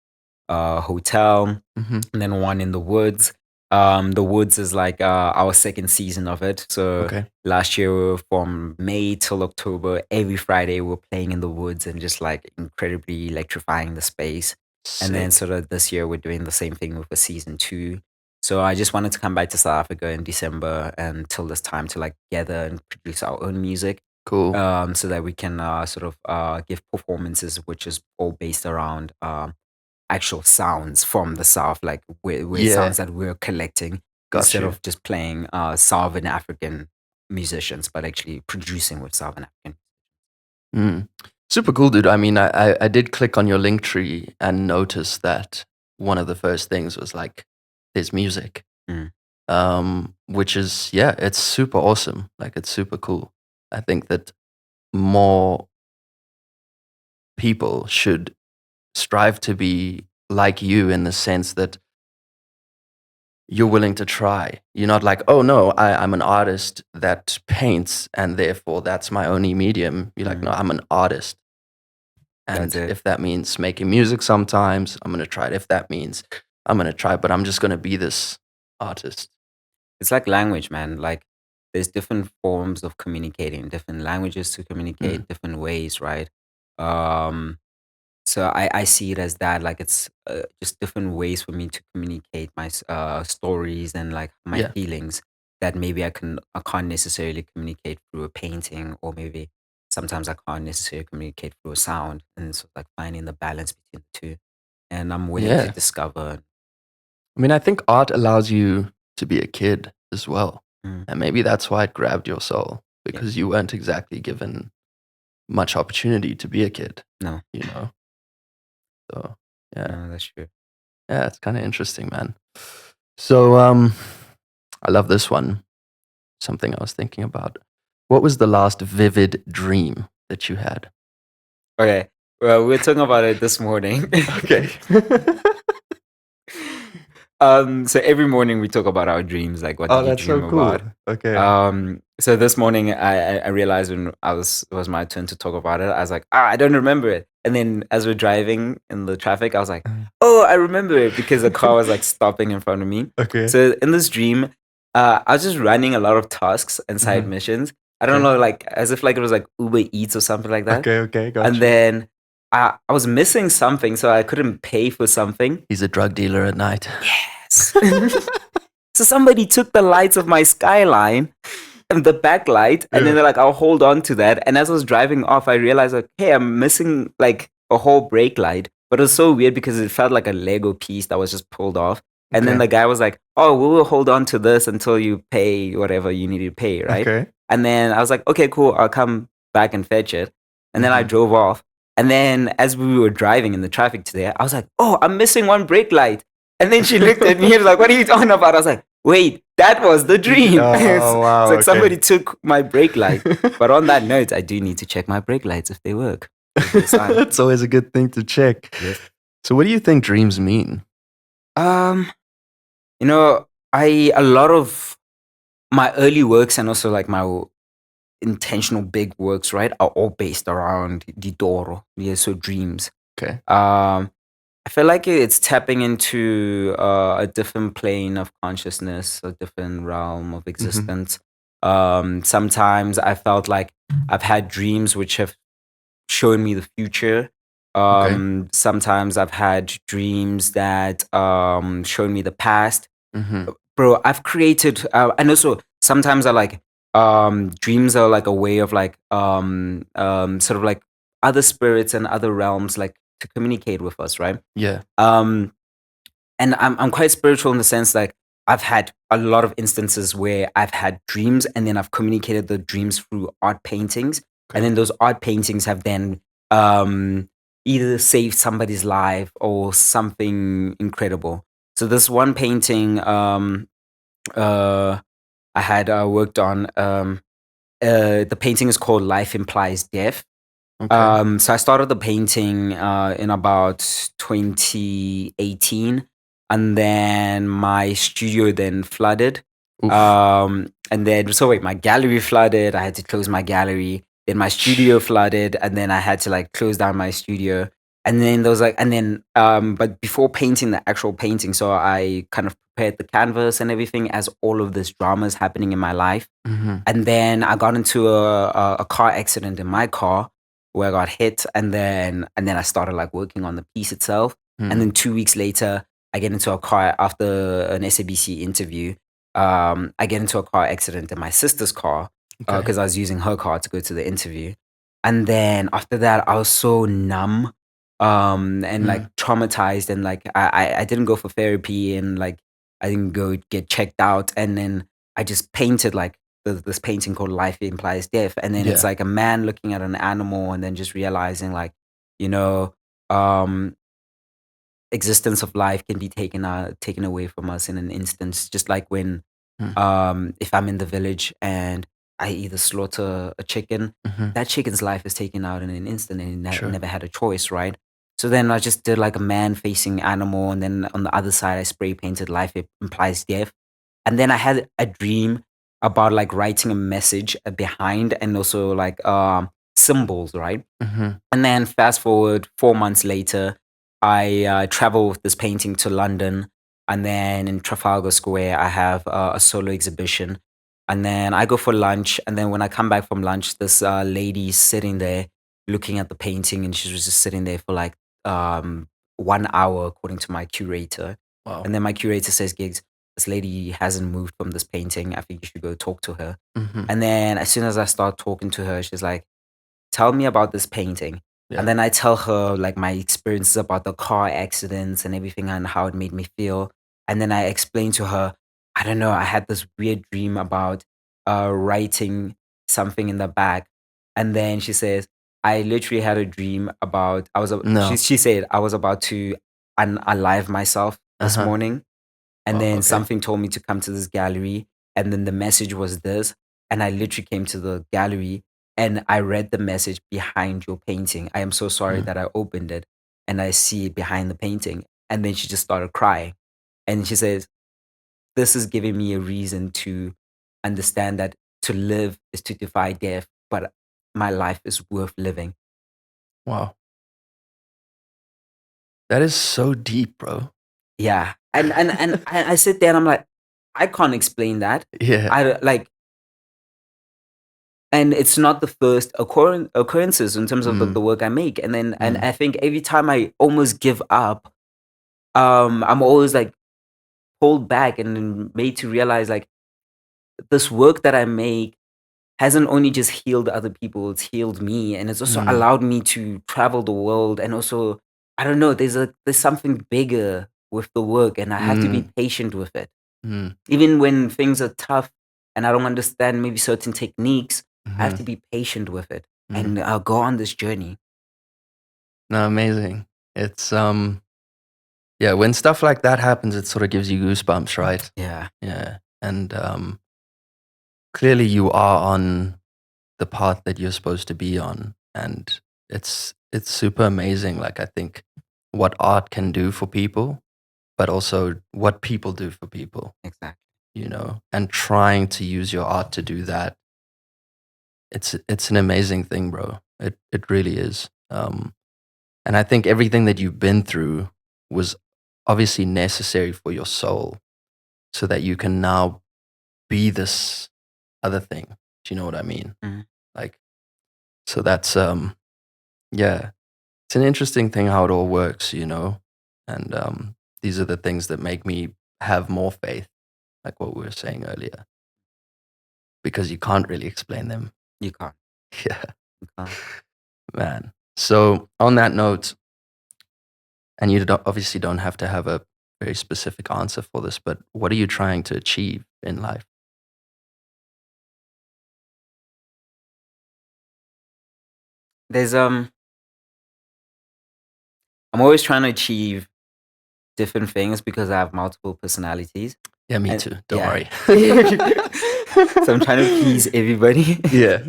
hotel, and then one in the woods. The woods is like our second season of it. So last year from May till October, every Friday we're playing in the woods and just like incredibly electrifying the space. Sick. And then sort of this year we're doing the same thing with a season 2. So I just wanted to come back to South Africa in December until this time to like gather and produce our own music. Cool. So that we can sort of give performances which is all based around actual sounds from the South, like sounds that we're collecting instead of just playing Southern African musicians, but actually producing with Southern African. Super cool, dude. I mean, I did click on your link tree and notice that one of the first things was like, there's music, which is, it's super awesome. Like, it's super cool. I think that more people should strive to be like you in the sense that you're willing to try. You're not like, oh no, I'm an artist that paints and therefore that's my only medium. You're like, no, I'm an artist. And if that means making music sometimes, I'm going to try it. If that means I'm going to try it, but I'm just going to be this artist. It's like language, man. Like there's different forms of communicating, different languages to communicate, different ways, right? So I see it as that, like it's just different ways for me to communicate my stories and like my feelings that maybe I can't necessarily communicate through a painting, or maybe sometimes I can't necessarily communicate through a sound, and it's like finding the balance between the two. And I'm willing to discover. I mean, I think art allows you to be a kid as well, and maybe that's why it grabbed your soul, because you weren't exactly given much opportunity to be a kid. No, you know. So no, that's true. Yeah, it's kind of interesting, man. So I love this one. Something I was thinking about. What was the last vivid dream that you had? Okay, well, we were talking about it this morning. Okay. So every morning we talk about our dreams, like what did you dream about? Okay. So this morning I realized when it was my turn to talk about it, I was like, I don't remember it. And then as we're driving in the traffic, I was like, oh, I remember it, because the car was like stopping in front of me. Okay. So in this dream, I was just running a lot of tasks and side missions. I don't know, like as if like it was like Uber Eats or something like that. Okay, gotcha. And then I was missing something, so I couldn't pay for something. He's a drug dealer at night. Yes. So somebody took the lights of my Skyline and the backlight, and then they're like, I'll hold on to that. And as I was driving off, I realized like, hey, I'm missing like a whole brake light. But it was so weird because it felt like a Lego piece that was just pulled off. And then the guy was like, oh, we will hold on to this until you pay whatever you need to pay, right? Okay. And then I was like, okay, cool, I'll come back and fetch it. And then I drove off. And then as we were driving in the traffic today, I was like, oh, I'm missing one brake light. And then she looked at me and was like, what are you talking about? I was like, wait, that was the dream. Oh, wow. It's like okay. somebody took my brake light. But on that note, I do need to check my brake lights if they work. It's always a good thing to check. Yes. So what do you think dreams mean? You know, a lot of my early works and also like my intentional big works, right, are all based around Didoro. Yeah, so dreams. Okay. I feel like it's tapping into a different plane of consciousness, a different realm of existence. Sometimes I felt like I've had dreams which have shown me the future. Sometimes I've had dreams that shown me the past. Bro, I've created, and also sometimes I like dreams are like a way of like sort of like other spirits and other realms like to communicate with us, right? Yeah. And I'm quite spiritual in the sense like I've had a lot of instances where I've had dreams and then I've communicated the dreams through art paintings, and then those art paintings have then either saved somebody's life or something incredible. So this one painting I had worked on, the painting is called Life Implies Death. So I started the painting in about 2018, and then my studio then flooded. And then my gallery flooded. I had to close my gallery. Then my studio flooded, and then I had to like close down my studio. And then there was like, and then but before painting the actual painting, so I kind of prepared the canvas and everything as all of this drama is happening in my life. And then I got into a car accident in my car where I got hit, and then I started like working on the piece itself. And then 2 weeks later, I get into a car after an SABC interview. I get into a car accident in my sister's car because I was using her car to go to the interview. And then after that, I was so numb and like traumatized, and like I didn't go for therapy, and like I didn't go get checked out. And then I just painted like this painting called Life Implies Death. And then it's like a man looking at an animal and then just realizing like, you know, existence of life can be taken away from us in an instance. Just like when if I'm in the village and I either slaughter a chicken, that chicken's life is taken out in an instant, and it never had a choice, right? So then I just did like a man facing animal, and then on the other side I spray painted Life Implies Death. And then I had a dream about like writing a message behind, and also like symbols, right? And then fast forward 4 months later, I travel with this painting to London, and then in Trafalgar Square I have a solo exhibition. And then I go for lunch, and then when I come back from lunch, this lady is sitting there looking at the painting, and she was just sitting there for like 1 hour, according to my curator. Wow. And then my curator says, Giggs, this lady hasn't moved from this painting. I think you should go talk to her. And then as soon as I start talking to her, she's like, tell me about this painting. And then I tell her like my experiences about the car accidents and everything and how it made me feel. And then I explain to her, I don't know, I had this weird dream about writing something in the back. And then she says, I literally had a dream about, she said, I was about to unalive myself this morning. And then something told me to come to this gallery. And then the message was this. And I literally came to the gallery and I read the message behind your painting. I am so sorry that I opened it and I see it behind the painting. And then she just started crying. And she says, this is giving me a reason to understand that to live is to defy death, but my life is worth living. Wow. That is so deep, bro. Yeah. And I sit there and I'm like, I can't explain that. Yeah. And it's not the first occurrences in terms of the work I make. And then and I think every time I almost give up, I'm always like pulled back and made to realize like this work that I make hasn't only just healed other people, it's healed me. And it's also allowed me to travel the world. And also, I don't know, there's something bigger with the work, and I have to be patient with it. Even when things are tough and I don't understand maybe certain techniques, I have to be patient with it and go on this journey. No, amazing. It's yeah, when stuff like that happens, it sort of gives you goosebumps, right? Yeah. Yeah. And clearly you are on the path that you're supposed to be on. And it's super amazing. Like, I think what art can do for people, but also what people do for people, Exactly. you know, and trying to use your art to do that. It's an amazing thing, bro. It really is. And I think everything that you've been through was obviously necessary for your soul so that you can now be this other thing. Do you know what I mean? Mhm. Like, so that's, yeah, it's an interesting thing how it all works, you know? And these are the things that make me have more faith, like what we were saying earlier, because you can't really explain them. You can't. Yeah, You can't. man. So on that note, and you obviously don't have to have a very specific answer for this, but what are you trying to achieve in life? There's I'm always trying to achieve different things because I have multiple personalities. Yeah, me And too. Don't yeah. worry. So I'm trying to please everybody. Yeah.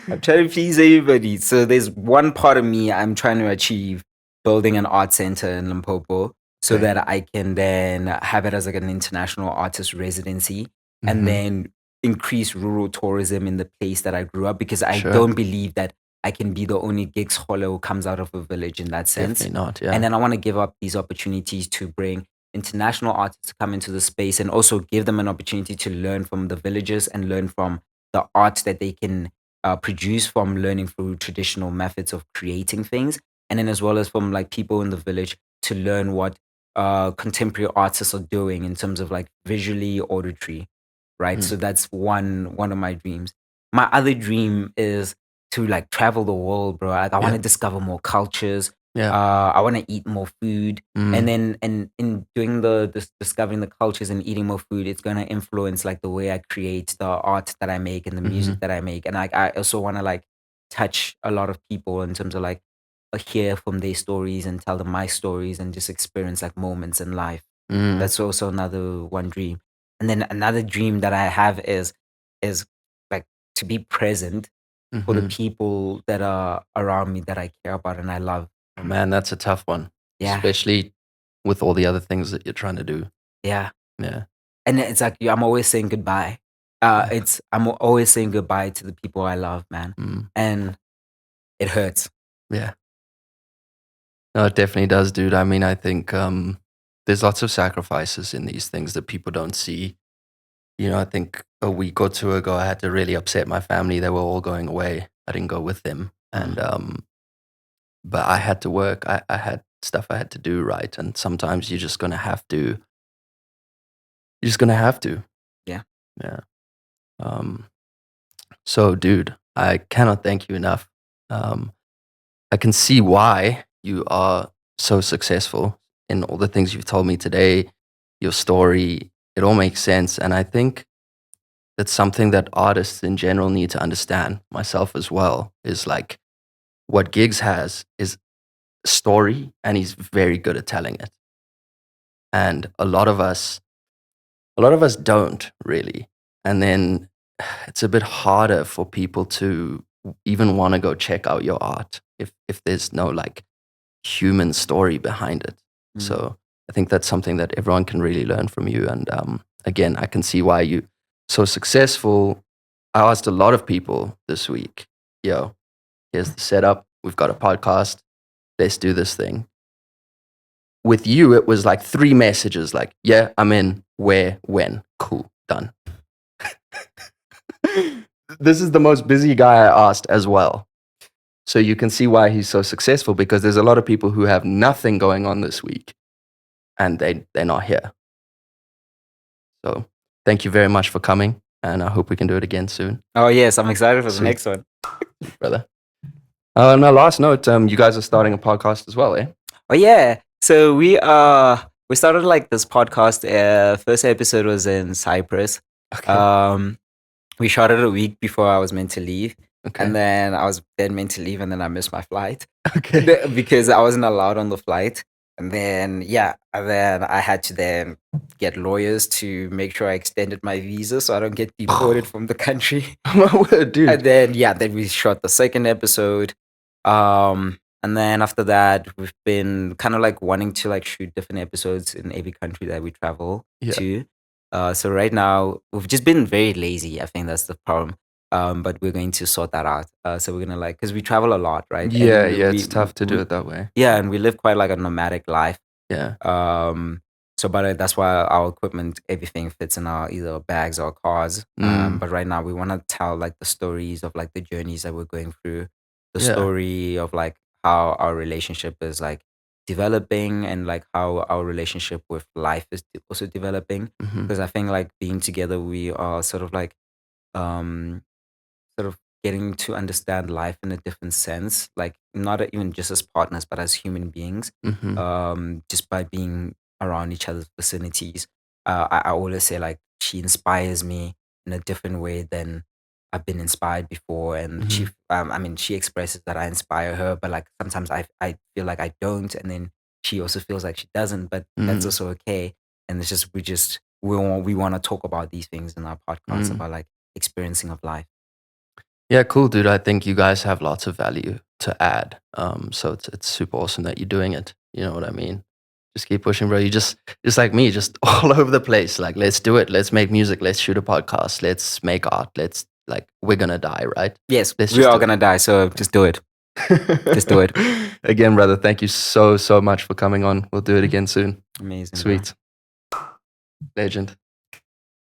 I'm trying to please everybody. So there's one part of me I'm trying to achieve building an art center in Limpopo so Okay. that I can then have it as like an international artist residency and Mhm. then increase rural tourism in the place that I grew up because I Sure. don't believe that I can be the only Giggs Kgole who comes out of a village in that sense. Definitely not. Yeah. And then I want to give up these opportunities to bring international artists to come into the space and also give them an opportunity to learn from the villagers and learn from the art that they can produce from learning through traditional methods of creating things, and then as well as from like people in the village to learn what contemporary artists are doing in terms of like visually auditory, right? So that's one of my dreams. My other dream is to like travel the world, bro. Like, I want to Yeah. discover more cultures. Yeah. I want to eat more food, and then and in doing this discovering the cultures and eating more food, it's gonna influence like the way I create the art that I make and the music that I make, and like I also want to like touch a lot of people in terms of like hear from their stories and tell them my stories and just experience like moments in life. That's also another one dream, and then another dream that I have is like to be present for the people that are around me that I care about and I love. Oh, man, that's a tough one, Yeah. especially with all the other things that you're trying to do. Yeah. Yeah. And it's like I'm always saying goodbye. I'm always saying goodbye to the people I love, man. And it hurts. Yeah. No, it definitely does, dude. I mean, I think there's lots of sacrifices in these things that people don't see. You know, I think a week or two ago, I had to really upset my family. They were all going away. I didn't go with them. And, but I had to work. I had stuff I had to do, right? And sometimes you're just going to have to, you're just going to have to. Yeah. Yeah. So, dude, I cannot thank you enough. I can see why you are so successful in all the things you've told me today, your story. It all makes sense. And I think that's something that artists in general need to understand, myself as well, is like what Giggs has is a story and he's very good at telling it. And a lot of us don't really. And then it's a bit harder for people to even want to go check out your art if there's no like human story behind it. So I think that's something that everyone can really learn from you. And again, I can see why you so successful. I asked a lot of people this week, yo, here's the setup. We've got a podcast. Let's do this thing. With you, it was like 3 messages like, yeah, I'm in, where, when, cool, done. This is the most busy guy I asked as well. So you can see why he's so successful, because there's a lot of people who have nothing going on this week and they're not here. So thank you very much for coming, and I hope we can do it again soon, Oh yes, I'm excited for the Sweet. next one. brother. On my last note, you guys are starting a podcast as well, eh? Oh yeah. So we started like this podcast. First episode was in Cyprus. Okay. We shot it a week before I was meant to leave. Okay. And then I was then meant to leave, and then I missed my flight Okay. because I wasn't allowed on the flight. And then I had to then get lawyers to make sure I extended my visa so I don't get deported from the country. My word, dude. And then we shot the second episode. And then after that, we've been kind of like wanting to like shoot different episodes in every country that we travel Yeah. to. So right now we've just been very lazy. I think that's the problem. But we're going to sort that out. So we're gonna like, because we travel a lot, right? Yeah, And yeah, it's tough to do it that way. Yeah, and we live quite like a nomadic life. Yeah. So but that's why our equipment, everything fits in our either bags or cars. But right now we want to tell like the stories of like the journeys that we're going through, the Yeah. story of like how our relationship is like developing, and like how our relationship with life is also developing. Mhm. Because I think like being together, we are sort of like um sort of getting to understand life in a different sense, like not even just as partners, but as human beings. Mhm. Just by being around each other's vicinities. I always say like she inspires me in a different way than I've been inspired before, and Mhm. I mean, she expresses that I inspire her, but like sometimes I feel like I don't, and then she also feels like she doesn't, but that's Mm. also okay. And it's just we want to talk about these things in our podcast about like experiencing of life. Yeah, cool, dude. I think you guys have lots of value to add. So it's super awesome that you're doing it. You know what I mean? Just keep pushing, bro. You just like me, just all over the place. Like, let's do it. Let's make music. Let's shoot a podcast. Let's make art. Let's like, we're gonna die, right? Yes, Let's we just are do it. gonna die, so just do it. Just do it. Again, brother, thank you so much for coming on. We'll do it again soon. Amazing. Bro. Sweet. Legend.